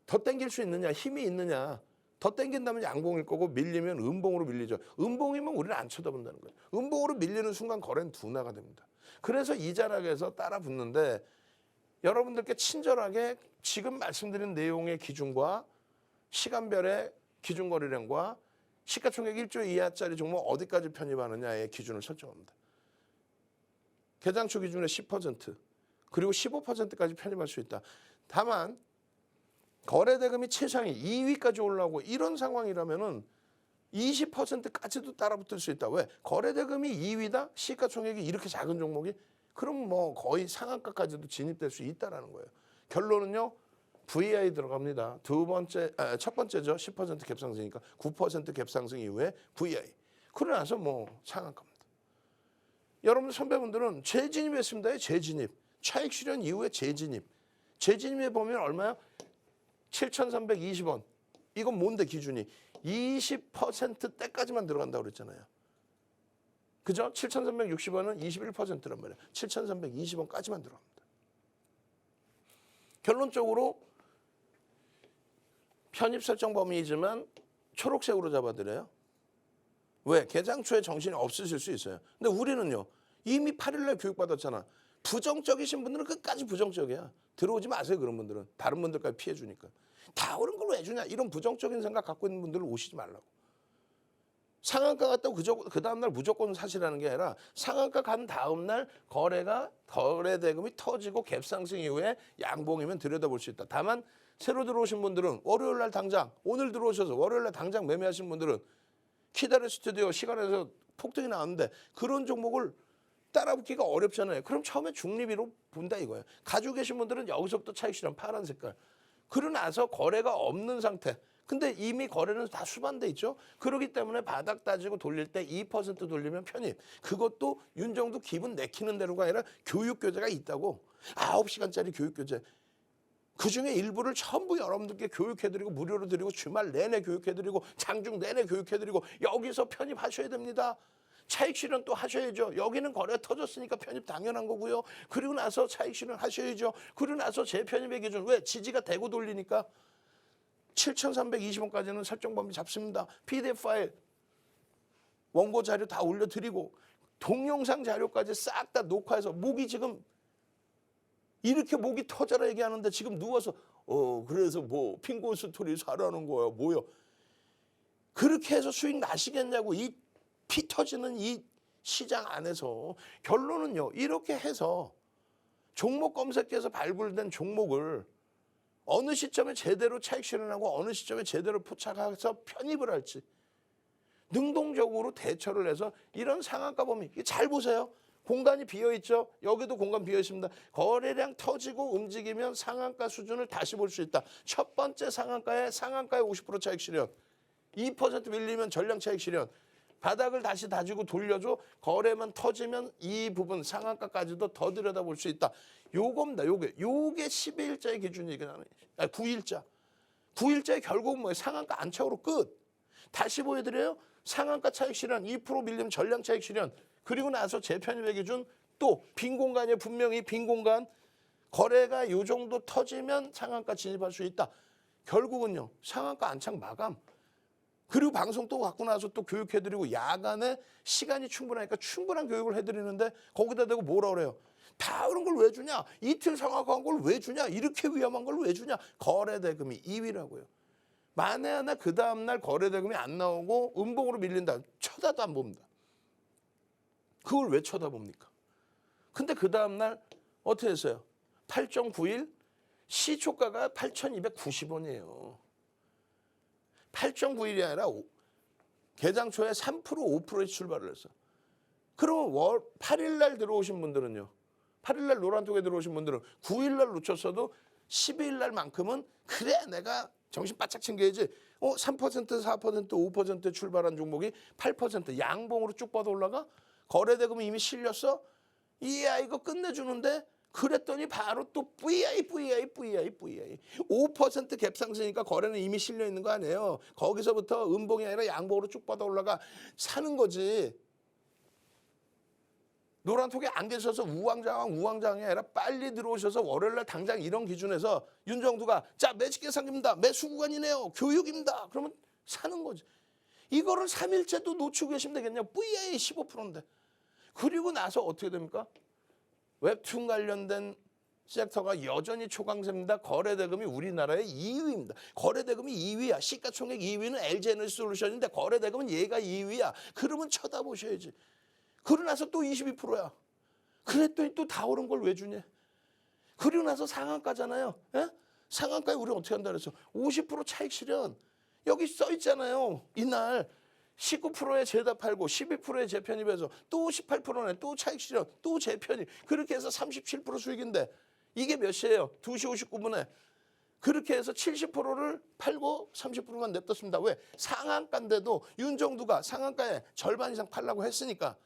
더 땡길 수 있느냐 힘이 있느냐 더 땡긴다면 양봉일 거고 밀리면 음봉으로 밀리죠. 음봉이면 우리는 안 쳐다본다는 거예요. 음봉으로 밀리는 순간 거래는 둔화가 됩니다. 그래서 이 자락에서 따라 붙는데 여러분들께 친절하게 지금 말씀드린 내용의 기준과 시간별의 기준 거래량과 시가총액 1조 이하짜리 종목 어디까지 편입하느냐의 기준을 설정합니다. 개장초 기준의 10% 그리고 15%까지 편입할 수 있다. 다만 거래대금이 최상위 2위까지 올라오고 이런 상황이라면은 20%까지도 따라붙을 수 있다. 왜? 거래대금이 2위다? 시가총액이 이렇게 작은 종목이? 그럼 뭐 거의 상한가까지도 진입될 수 있다라는 거예요. 결론은요. VI 들어갑니다. 첫 번째죠. 10% 갭상승이니까 9% 갭상승 이후에 VI. 그러고 나서 뭐 상한가입니다. 여러분 선배분들은 재진입했습니다. 재진입. 차익 실현 이후에 재진입. 재진입에 보면 얼마요? 7,320원. 이건 뭔데 기준이? 20%대까지만 들어간다고 그랬잖아요. 그죠? 7,360원은 21%란 말이에요. 7,320원까지만 들어갑니다. 결론적으로 편입 설정 범위이지만 초록색으로 잡아드려요. 왜? 개장 초에 정신이 없으실 수 있어요. 근데 우리는요. 이미 8일날 교육받았잖아. 부정적이신 분들은 끝까지 부정적이야. 들어오지 마세요. 그런 분들은. 다른 분들까지 피해 주니까. 다 그런 걸 왜 주냐. 이런 부정적인 생각 갖고 있는 분들은 오시지 말라고. 상한가 갔다고 그 다음날 무조건 사시라는 게 아니라 상한가 간 다음날 거래 대금이 터지고 갭상승 이후에 양봉이면 들여다볼 수 있다. 다만 새로 들어오신 분들은 월요일날 당장 오늘 들어오셔서 월요일날 당장 매매하신 분들은 키다르 스튜디오 시간에서 폭등이 나왔는데 그런 종목을 따라붙기가 어렵잖아요. 그럼 처음에 중립위로 본다 이거예요. 가지고 계신 분들은 여기서부터 차익 실현 파란 색깔. 그러고 나서 거래가 없는 상태. 근데 이미 거래는 다 수반돼 있죠. 그렇기 때문에 바닥 따지고 돌릴 때 2% 돌리면 편입. 그것도 윤정도 기분 내키는 대로가 아니라 교육교재가 있다고. 9시간짜리 교육교재. 그중에 일부를 전부 여러분들께 교육해드리고 무료로 드리고 주말 내내 교육해드리고 장중 내내 교육해드리고 여기서 편입하셔야 됩니다. 차익 실현 또 하셔야죠. 여기는 거래가 터졌으니까 편입 당연한 거고요. 그리고 나서 차익 실현 하셔야죠. 그리고 나서 재편입의 기준. 왜? 지지가 대고 돌리니까 7,320원까지는 설정 범위 잡습니다. PDF 파일, 원고 자료 다 올려드리고 동영상 자료까지 싹 다 녹화해서 목이 지금 이렇게 목이 터져라 얘기하는데 지금 누워서 그래서 뭐 핑고 스토리 사라는 거야. 뭐요? 그렇게 해서 수익 나시겠냐고. 이 피 터지는 이 시장 안에서 결론은요. 이렇게 해서 종목 검색해서 발굴된 종목을 어느 시점에 제대로 차익 실현하고 어느 시점에 제대로 포착해서 편입을 할지 능동적으로 대처를 해서 이런 상한가 범위 잘 보세요. 공간이 비어있죠. 여기도 공간 비어있습니다. 거래량 터지고 움직이면 상한가 수준을 다시 볼 수 있다. 첫 번째 상한가에 50% 차익 실현. 2% 밀리면 전량 차익 실현. 바닥을 다시 다지고 돌려줘. 거래만 터지면 이 부분 상한가까지도 더 들여다볼 수 있다. 요겁니다. 요게 12일자의 기준이긴 하네. 9일자. 9일자에 결국은 뭐예요? 상한가 안착으로 끝. 다시 보여드려요. 상한가 차익 실현 2% 밀리면 전량 차익 실현. 그리고 나서 재편입의 기준 또 빈 공간에 분명히 빈 공간. 거래가 요 정도 터지면 상한가 진입할 수 있다. 결국은요. 상한가 안착 마감. 그리고 방송 또 갖고 나서 또 교육해드리고 야간에 시간이 충분하니까 충분한 교육을 해드리는데 거기다 대고 뭐라 그래요? 다 그런 걸 왜 주냐? 이틀 상한가한 걸 왜 주냐? 이렇게 위험한 걸 왜 주냐? 거래대금이 2위라고요. 만에 하나 그 다음날 거래대금이 안 나오고 음봉으로 밀린다. 쳐다도 안 봅니다. 그걸 왜 쳐다봅니까? 근데 그 다음날 어떻게 했어요? 8.9일 시초가가 8,290원이에요. 8.9일이 아니라 개장 초에 3% 5%에 출발을 했어. 그러면 8일 날 들어오신 분들은요. 8일 날 노란톡에 들어오신 분들은 9일 날 놓쳤어도 12일 날만큼은 그래 내가 정신 바짝 챙겨야지. 3%, 4%, 5%에 출발한 종목이 8% 양봉으로 쭉 뻗어 올라가? 거래대금이 이미 실렸어? 이야 이거 끝내주는데? 그랬더니 바로 또 VI 5% 갭상승이니까 거래는 이미 실려 있는 거 아니에요. 거기서부터 음봉이 아니라 양봉으로 쭉 뻗어 올라가 사는 거지. 노란톡에 안 계셔서 우왕좌왕이 아니라 빨리 들어오셔서 월요일날 당장 이런 기준에서 윤정두가 자 매직 계산기입니다. 매수 구간이네요. 교육입니다. 그러면 사는 거지. 이거를 3일째도 놓치고 계시면 되겠냐. VI 15%인데. 그리고 나서 어떻게 됩니까? 웹툰 관련된 섹터가 여전히 초강세입니다. 거래대금이 우리나라의 2위입니다. 거래대금이 2위야. 시가총액 2위는 LG에너지솔루션인데 거래대금은 얘가 2위야. 그러면 쳐다보셔야지. 그러고 나서 또 22%야. 그랬더니 또 다 오른 걸 왜 주냐. 그리고 나서 상한가잖아요. 에? 상한가에 우리 어떻게 한다 그랬어? 50% 차익 실현. 여기 써 있잖아요. 이날 19%에 재다 팔고 12%에 재편입해서 또 18%네 또 차익 실현 또 재편입 그렇게 해서 37% 수익인데 이게 몇 시예요? 2시 59분에 그렇게 해서 70%를 팔고 30%만 냅뒀습니다. 왜? 상한가인데도 윤정두가 상한가에 절반 이상 팔라고 했으니까.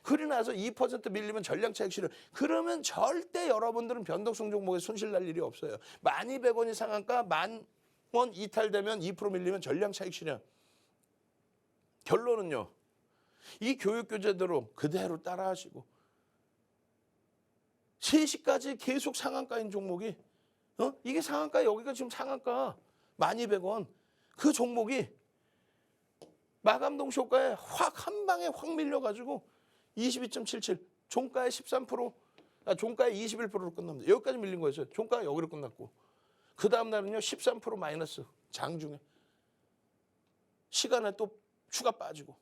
그리고 나서 2% 밀리면 전량 차익 실현. 그러면 절대 여러분들은 변동성 종목에 손실 날 일이 없어요. 12,100원이 상한가 10,000원 이탈되면 2% 밀리면 전량 차익 실현. 결론은요. 이 교육교재대로 그대로 따라하시고 3시까지 계속 상한가인 종목이 이게 상한가 여기가 지금 상한가 12,100원 그 종목이 마감동 쇼가에 확 한 방에 확 밀려가지고 22.77 종가에 13% 종가에 21%로 끝납니다. 여기까지 밀린 거였어요. 종가가 여기로 끝났고 그 다음 날은요 13% 마이너스 장중에 시간에 또 추가 빠지고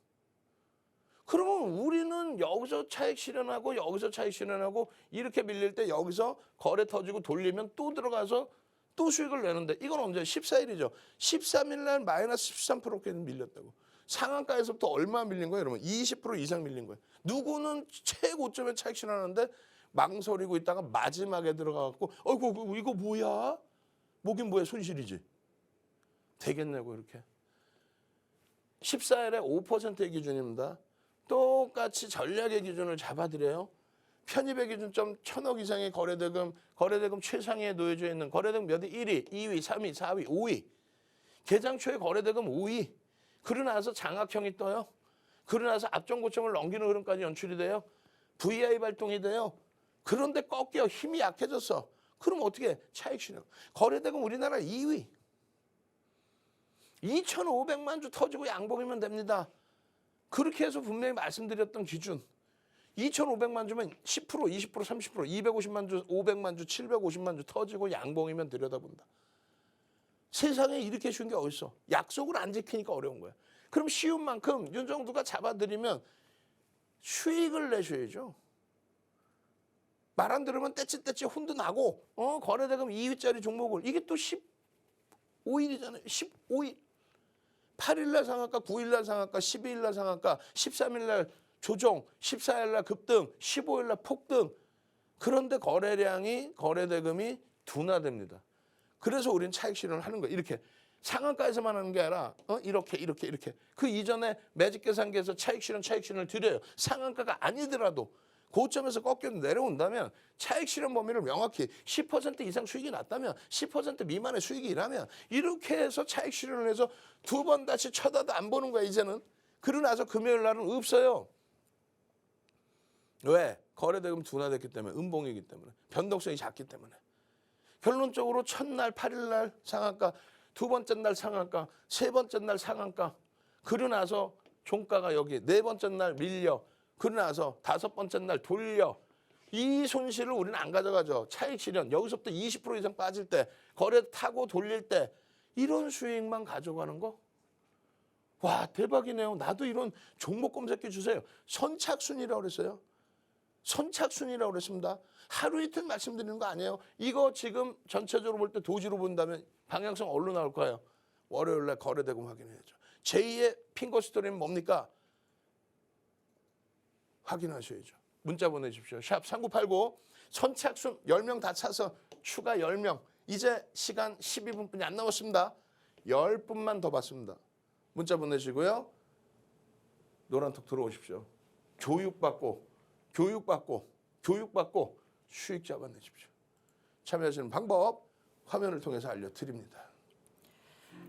그러면 우리는 여기서 차익 실현하고 여기서 차익 실현하고 이렇게 밀릴 때 여기서 거래 터지고 돌리면 또 들어가서 또 수익을 내는데 이건 언제 14일이죠. 13일 날 마이너스 13%까지 밀렸다고. 상한가에서부터 얼마 밀린 거예요, 여러분? 20% 이상 밀린 거예요. 누구는 최고점에 차익 실현하는데 망설이고 있다가 마지막에 들어가갖고 어이구 이거 뭐야? 뭐긴 뭐야 손실이지. 되겠냐고 이렇게. 14일에 5%의 기준입니다. 똑같이 전략의 기준을 잡아드려요. 편입의 기준점 1,000억 이상의 거래대금 최상위에 놓여져 있는 거래대금 몇 위? 1위, 2위, 3위, 4위, 5위. 개장 초에 거래대금 5위. 그러고 나서 장악형이 떠요. 그러고 나서 앞전 고점을 넘기는 흐름까지 연출이 돼요. VI 발동이 돼요. 그런데 꺾여 힘이 약해졌어. 그럼 어떻게 차익 실현? 거래대금 우리나라 2위. 2,500만 주 터지고 양봉이면 됩니다. 그렇게 해서 분명히 말씀드렸던 기준. 2,500만 주면 10%, 20%, 30%, 250만 주, 500만 주, 750만 주 터지고 양봉이면 들여다본다. 세상에 이렇게 쉬운 게 어딨어. 약속을 안 지키니까 어려운 거야. 그럼 쉬운 만큼 윤정두가 잡아드리면 수익을 내셔야죠. 말 안 들으면 떼찌떼찌 혼도 나고 거래대금 2위짜리 종목을 이게 또 15일이잖아요. 15일. 8일날 상한가, 9일날 상한가, 12일날 상한가, 13일날 조정, 14일날 급등, 15일날 폭등. 그런데 거래대금이 둔화됩니다. 그래서 우리는 차익 실현을 하는 거예요. 이렇게 상한가에서만 하는 게 아니라 이렇게. 그 이전에 매직 계산기에서 차익 실현을 드려요. 상한가가 아니더라도 고점에서 꺾여 내려온다면 차익 실현 범위를 명확히 10% 이상 수익이 났다면 10% 미만의 수익이 나면 이렇게 해서 차익 실현을 해서 두 번 다시 쳐다도 안 보는 거야 이제는. 그러고 나서 금요일 날은 없어요. 왜? 거래대금 둔화됐기 때문에 음봉이기 때문에 변동성이 작기 때문에. 결론적으로 첫날 8일날 상한가, 두 번째 날 상한가, 세 번째 날 상한가. 그러고 나서 종가가 여기 네 번째 날 밀려. 그러고 나서 다섯 번째 날 돌려. 이 손실을 우리는 안 가져가죠. 차익 실현 여기서부터 20% 이상 빠질 때 거래 타고 돌릴 때 이런 수익만 가져가는 거. 와 대박이네요. 나도 이런 종목 검색해 주세요. 선착순이라고 그랬어요. 선착순이라고 그랬습니다. 하루 이틀 말씀드리는 거 아니에요. 이거 지금 전체적으로 볼 때 도지로 본다면 방향성 어디로 나올 거예요? 월요일 날 거래대금 확인해야죠. 제2의 핑거 스토리는 뭡니까? 확인하셔야죠. 문자 보내주십시오. 샵 3989 선착순 10명 다 차서 추가 10명. 이제 시간 12분뿐이 안 남았습니다. 10분만 더 받습니다. 문자 보내시고요. 노란톡 들어오십시오. 교육받고 수익 잡아내십시오. 참여하시는 방법 화면을 통해서 알려드립니다.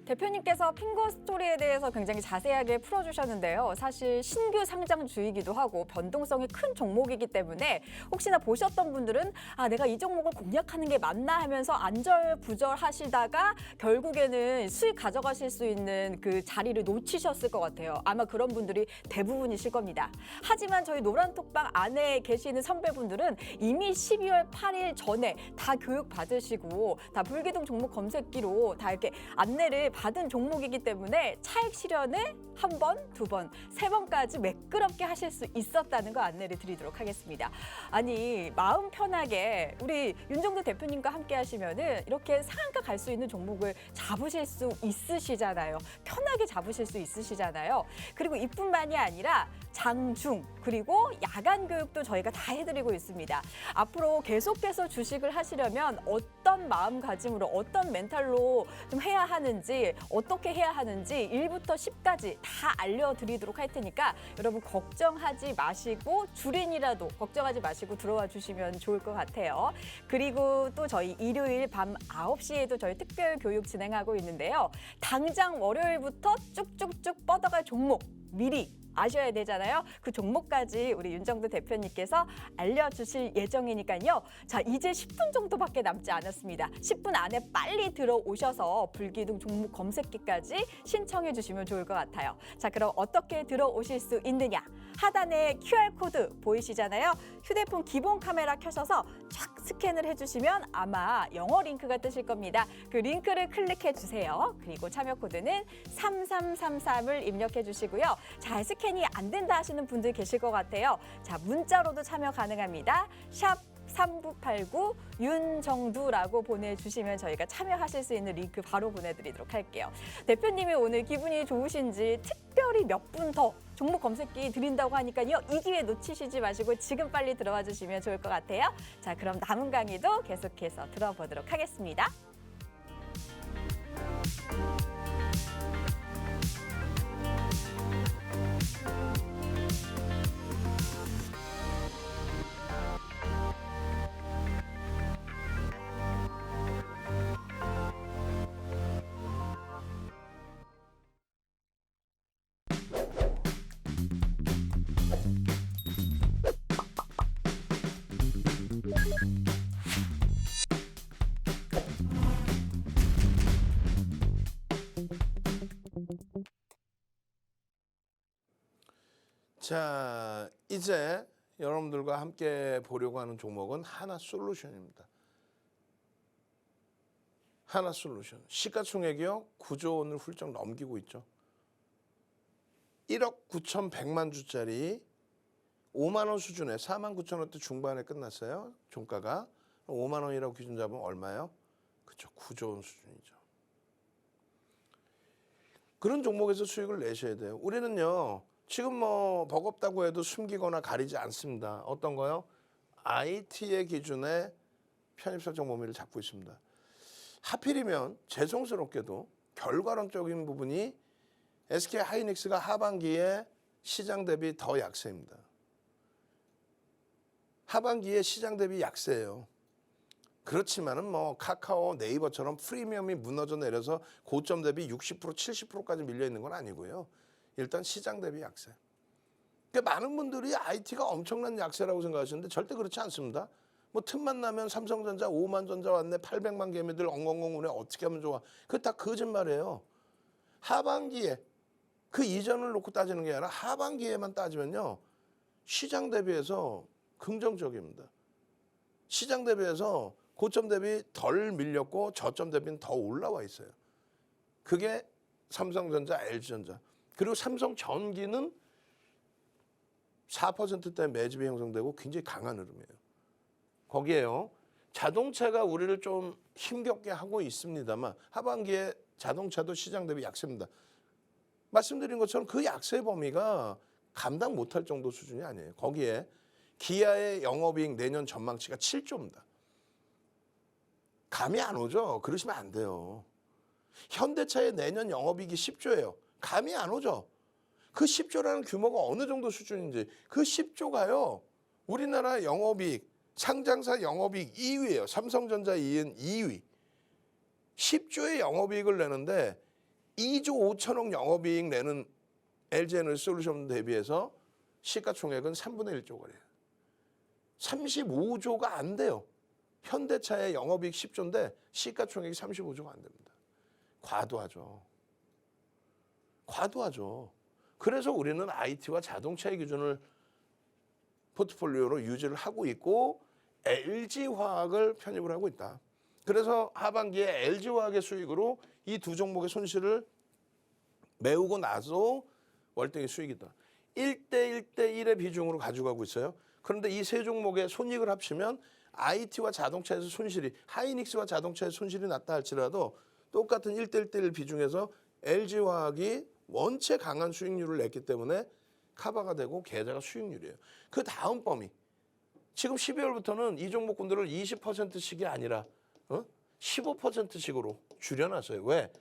대표님께서 핑거 스토리에 대해서 굉장히 자세하게 풀어주셨는데요. 사실 신규 상장주이기도 하고 변동성이 큰 종목이기 때문에 혹시나 보셨던 분들은 내가 이 종목을 공략하는 게 맞나 하면서 안절부절하시다가 결국에는 수익 가져가실 수 있는 그 자리를 놓치셨을 것 같아요. 아마 그런 분들이 대부분이실 겁니다. 하지만 저희 노란톡방 안에 계시는 선배분들은 이미 12월 8일 전에 다 교육 받으시고 다 불기둥 종목 검색기로 다 이렇게 안내를 받은 종목이기 때문에 차익 실현을 한 번, 두 번, 세 번까지 매끄럽게 하실 수 있었다는 거 안내를 드리도록 하겠습니다. 아니 마음 편하게 우리 윤정두 대표님과 함께 하시면은 이렇게 상한가 갈 수 있는 종목을 잡으실 수 있으시잖아요. 편하게 잡으실 수 있으시잖아요. 그리고 이뿐만이 아니라 장중 그리고 야간 교육도 저희가 다 해드리고 있습니다. 앞으로 계속해서 주식을 하시려면 어떤 마음가짐으로 어떤 멘탈로 좀 해야 하는지 어떻게 해야 하는지 1부터 10까지 다 알려드리도록 할 테니까 여러분 걱정하지 마시고 줄인이라도 걱정하지 마시고 들어와 주시면 좋을 것 같아요. 그리고 또 저희 일요일 밤 9시에도 저희 특별 교육 진행하고 있는데요. 당장 월요일부터 쭉쭉쭉 뻗어갈 종목 미리 아셔야 되잖아요. 그 종목까지 우리 윤정두 대표님께서 알려주실 예정이니까요. 자, 이제 10분 정도밖에 남지 않았습니다. 10분 안에 빨리 들어오셔서 불기둥 종목 검색기까지 신청해 주시면 좋을 것 같아요. 자, 그럼 어떻게 들어오실 수 있느냐? 하단에 QR코드 보이시잖아요. 휴대폰 기본 카메라 켜셔서 쫙 스캔을 해주시면 아마 영어 링크가 뜨실 겁니다. 그 링크를 클릭해 주세요. 그리고 참여 코드는 3333을 입력해 주시고요. 잘 스캔이 안 된다 하시는 분들 계실 것 같아요. 자, 문자로도 참여 가능합니다. 샵 3989 윤정두라고 보내주시면 저희가 참여하실 수 있는 링크 바로 보내드리도록 할게요. 대표님이 오늘 기분이 좋으신지 특별히 몇 분 더 종목 검색기 드린다고 하니까요. 이 기회 놓치시지 마시고 지금 빨리 들어와 주시면 좋을 것 같아요. 자, 그럼 남은 강의도 계속해서 들어보도록 하겠습니다. 자, 이제 여러분들과 함께 보려고 하는 종목은 하나솔루션입니다. 하나솔루션. 시가총액이요 9조 원을 훌쩍 넘기고 있죠. 1억 9,100만 주짜리 5만 원 수준에 4만 9천 원대 중반에 끝났어요. 종가가 5만 원이라고 기준 잡으면 얼마요? 그렇죠. 9조 원 수준이죠. 그런 종목에서 수익을 내셔야 돼요. 우리는요. 지금 뭐 버겁다고 해도 숨기거나 가리지 않습니다. 어떤 거요? IT의 기준에 편입설정 범위를 잡고 있습니다. 하필이면 죄송스럽게도 결과론적인 부분이 SK 하이닉스가 하반기에 시장 대비 더 약세입니다. 하반기에 시장 대비 약세예요. 그렇지만은 뭐 카카오, 네이버처럼 프리미엄이 무너져 내려서 고점 대비 60%, 70%까지 밀려 있는 건 아니고요. 일단 시장 대비 약세. 그러니까 많은 분들이 IT가 엄청난 약세라고 생각하시는데 절대 그렇지 않습니다. 뭐 틈만 나면 삼성전자 5만 전자 왔네, 800만 개미들 엉엉엉 우네 어떻게 하면 좋아. 그거 다 거짓말이에요. 하반기에 그 이전을 놓고 따지는 게 아니라 하반기에만 따지면요. 시장 대비해서 긍정적입니다. 시장 대비해서 고점 대비 덜 밀렸고 저점 대비는 더 올라와 있어요. 그게 삼성전자, LG전자. 그리고 삼성전기는 4%대 매집이 형성되고 굉장히 강한 흐름이에요. 거기에요. 자동차가 우리를 좀 힘겹게 하고 있습니다만 하반기에 자동차도 시장 대비 약세입니다. 말씀드린 것처럼 그 약세 범위가 감당 못할 정도 수준이 아니에요. 거기에 기아의 영업이익 내년 전망치가 7조입니다. 감이 안 오죠? 그러시면 안 돼요. 현대차의 내년 영업이익이 10조예요. 감이 안 오죠? 그 10조라는 규모가 어느 정도 수준인지 그 10조가요. 우리나라 영업이익, 상장사 영업이익 2위예요. 삼성전자 이은 2위. 10조의 영업이익을 내는데 2조 5천억 영업이익 내는 LG에너지솔루션 대비해서 시가총액은 3분의 1조 거래요. 35조가 안 돼요. 현대차의 영업이익 10조인데 시가총액이 35조가 안 됩니다. 과도하죠. 과도하죠. 그래서 우리는 IT와 자동차의 기준을 포트폴리오로 유지를 하고 있고 LG화학을 편입을 하고 있다. 그래서 하반기에 LG화학의 수익으로 이 두 종목의 손실을 메우고 나서 월등히 수익이다. 1대1의 비중으로 가져가고 있어요. 그런데 이 세 종목의 손익을 합치면 IT와 자동차에서 손실이 하이닉스와 자동차에서 손실이 났다 할지라도 똑같은 1대1 비중에서 LG화학이 원체 강한 수익률을 냈기 때문에 커버가 되고 계좌가 수익률이에요. 그 다음 범위. 지금 12월부터는 이 종목군들을 20%씩이 아니라 15%씩으로 줄여놨어요. 왜?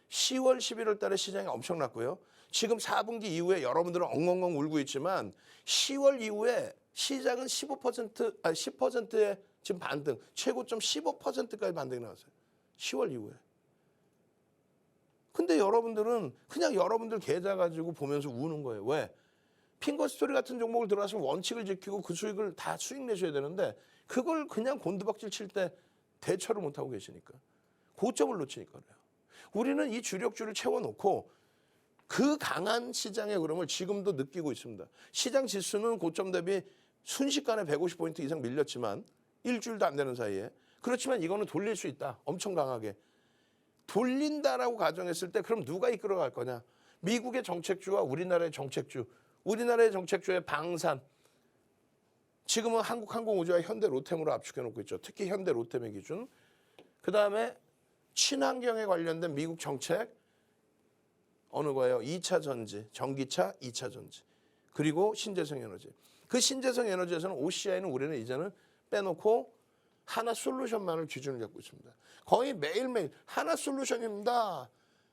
10월, 11월 달에 시장이 엄청났고요. 지금 4분기 이후에 여러분들은 엉엉엉 울고 있지만 10월 이후에 시장은 10%의 지금 반등, 최고점 15%까지 반등이 나왔어요. 10월 이후에. 근데 여러분들은 그냥 여러분들 계좌 가지고 보면서 우는 거예요. 왜? 핑거스토리 같은 종목을 들어가시면 원칙을 지키고 그 수익을 다 수익 내셔야 되는데 그걸 그냥 곤두박질 칠 때 대처를 못하고 계시니까 고점을 놓치니까 그래요. 우리는 이 주력주를 채워놓고 그 강한 시장의 흐름을 지금도 느끼고 있습니다. 시장 지수는 고점 대비 순식간에 150포인트 이상 밀렸지만 일주일도 안 되는 사이에 그렇지만 이거는 돌릴 수 있다. 엄청 강하게. 돌린다라고 가정했을 때 그럼 누가 이끌어갈 거냐. 미국의 정책주와 우리나라의 정책주. 우리나라의 정책주의 방산. 지금은 한국항공우주와 현대 로템으로 압축해놓고 있죠. 특히 현대 로템의 기준. 그다음에 친환경에 관련된 미국 정책. 어느 거예요? 2차 전지, 전기차 2차 전지. 그리고 신재생 에너지. 그 신재생 에너지에서는 OCI는 우리는 이제는 빼놓고 하나 솔루션만을 기준을 잡고 있습니다. 거의 매일매일 하나 솔루션입니다.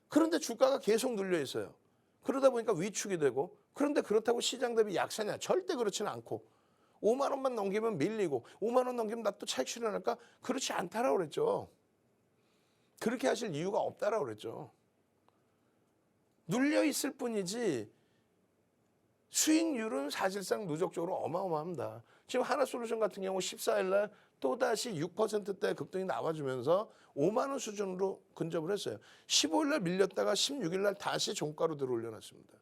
그런데 주가가 계속 눌려 있어요. 그러다 보니까 위축이 되고 그런데 그렇다고 시장 대비 약세냐? 절대 그렇지는 않고 5만 원만 넘기면 밀리고 5만 원 넘기면 나 또 차익 실현할까? 그렇지 않다라고 그랬죠. 그렇게 하실 이유가 없다라고 그랬죠. 눌려 있을 뿐이지 수익률은 사실상 누적적으로 어마어마합니다. 지금 하나솔루션 같은 경우 14일 날 또다시 6%대 급등이 나와주면서 5만 원 수준으로 근접을 했어요. 15일 날 밀렸다가 16일 날 다시 종가로 들어 올려놨습니다.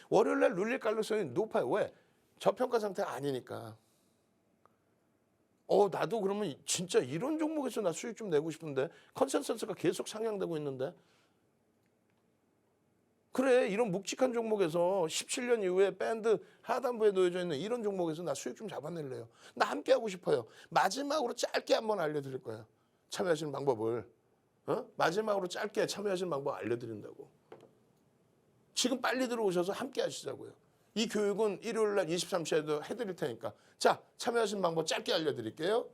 월요일 날 눌릴 가능성이 높아요. 왜? 저평가 상태가 아니니까. 나도 그러면 진짜 이런 종목에서 나 수익 좀 내고 싶은데 컨센서스가 계속 상향되고 있는데 그래 이런 묵직한 종목에서 17년 이후에 밴드 하단부에 놓여져 있는 이런 종목에서 나 수익 좀 잡아낼래요. 나 함께 하고 싶어요. 마지막으로 짧게 한번 알려드릴 거예요. 참여하시는 방법을. 마지막으로 짧게 참여하시는 방법 알려드린다고. 지금 빨리 들어오셔서 함께 하시자고요. 이 교육은 일요일 날 23시에도 해드릴 테니까. 자, 참여하시는 방법 짧게 알려드릴게요.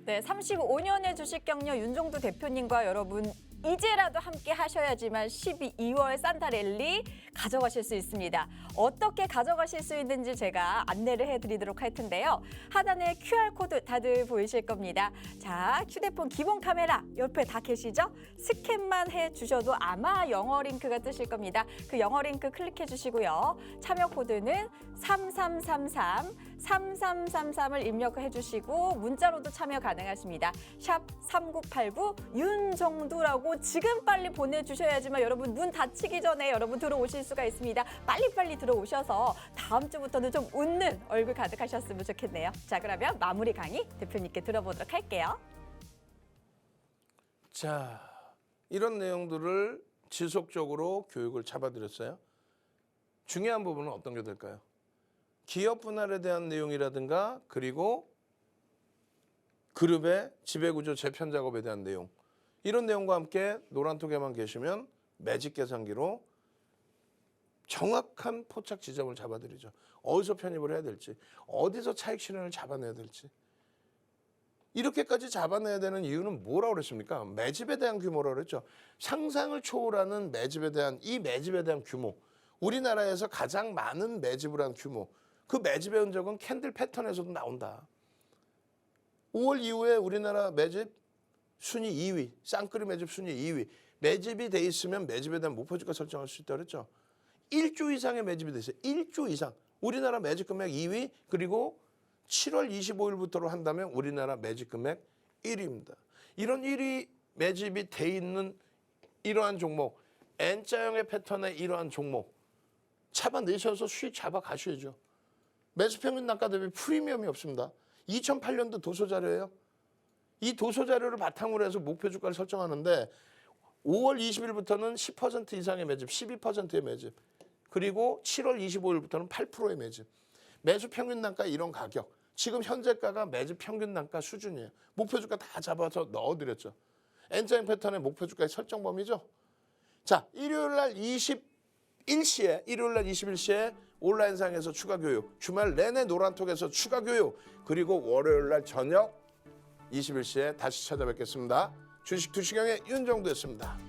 네, 35년의 주식 경력 윤종두 대표님과 여러분 이제라도 함께 하셔야지만 12월 산타랠리 가져가실 수 있습니다. 어떻게 가져가실 수 있는지 제가 안내를 해드리도록 할 텐데요. 하단에 QR코드 다들 보이실 겁니다. 자, 휴대폰 기본 카메라 옆에 다 계시죠? 스캔만 해주셔도 아마 영어 링크가 뜨실 겁니다. 그 영어 링크 클릭해 주시고요. 참여 코드는 3333을 입력해 주시고 문자로도 참여 가능하십니다. 샵 3989 윤정두라고 지금 빨리 보내주셔야지만 여러분 문 닫히기 전에 여러분 들어오실 수가 있습니다. 빨리빨리 들어오셔서 다음 주부터는 좀 웃는 얼굴 가득하셨으면 좋겠네요. 자, 그러면 마무리 강의 대표님께 들어보도록 할게요. 자, 이런 내용들을 지속적으로 교육을 잡아드렸어요. 중요한 부분은 어떤 게 될까요? 기업 분할에 대한 내용이라든가 그리고 그룹의 지배구조 재편 작업에 대한 내용 이런 내용과 함께 노란톡에만 계시면 매직 계산기로 정확한 포착 지점을 잡아드리죠. 어디서 편입을 해야 될지 어디서 차익 실현을 잡아내야 될지 이렇게까지 잡아내야 되는 이유는 뭐라고 그랬습니까? 매집에 대한 규모라고 그랬죠. 상상을 초월하는 매집에 대한 이 매집에 대한 규모 우리나라에서 가장 많은 매집을 한 규모 그 매집의 흔적은 캔들 패턴에서도 나온다. 5월 이후에 우리나라 매집 순위 2위, 쌍끌이 매집 순위 2위. 매집이 돼 있으면 매집에 대한 목표주가 설정할 수 있다고 그랬죠. 1조 이상의 매집이 돼 있어요. 1조 이상. 우리나라 매집 금액 2위 그리고 7월 25일부터로 한다면 우리나라 매집 금액 1위입니다. 이런 1위 매집이 돼 있는 이러한 종목, N자형의 패턴의 이러한 종목 잡아내셔서 수익 잡아가셔야죠. 매수평균 단가 대비 프리미엄이 없습니다. 2008년도 도서자료예요. 이 도서자료를 바탕으로 해서 목표 주가를 설정하는데 5월 20일부터는 10% 이상의 매집, 12%의 매집 그리고 7월 25일부터는 8%의 매집. 매수 평균 단가 이런 가격. 지금 현재가가 매집 평균 단가 수준이에요. 목표 주가 다 잡아서 넣어드렸죠. N자형 패턴의 목표 주가의 설정 범위죠. 자, 일요일 날 21시에 온라인상에서 추가 교육, 주말 내내 노란톡에서 추가 교육, 그리고 월요일 날 저녁 21시에 다시 찾아뵙겠습니다. 주식 투시경의 윤정두였습니다.